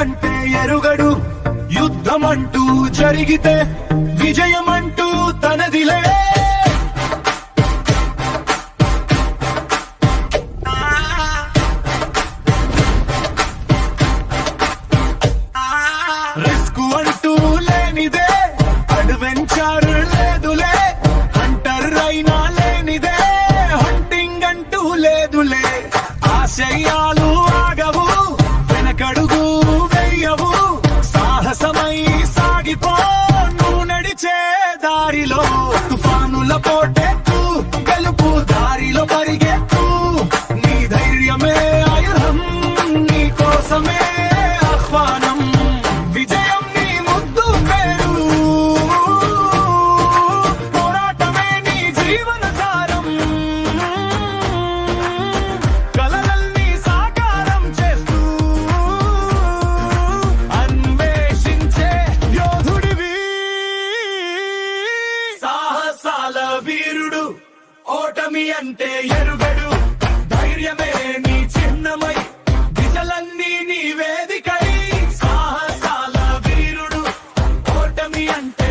అంటే ఎరుగడు, యుద్ధమంటూ జరిగితే విజయమంటూ తనదిలే. రిస్క్ అంటూ లేనిదే, అడ్వెంచర్ లేదులే, హంటర్ అయినా లేనిదే, హంటింగ్ అంటూ లేదులే. ఆశయాలు ఆగవు, వెనకడుగు వెయ్యవు, సాహసమై సాగిపో నువ్వు నడిచే దారిలో. తుఫానుల పోటెత్తు, గెలుపు దారిలో పరిగెత్తు, నీ ధైర్యమే ఆయుధం, నీ కోసమే ఆహ్వానం, విజయం నీ ముద్దు పేరు, పోరాటమే నీ జీవన సారం. కలలన్నీ సాకారం చేస్తూ అన్వేషించే యోధుడివి, సాహసాల వీరుడు, ఓటమి అంటే ఎరుగడు, ధైర్యమే నీ చిహ్నమై, దిశలన్నీ నీ వేదికై. సాహసాల వీరుడు, ఓటమి అంటే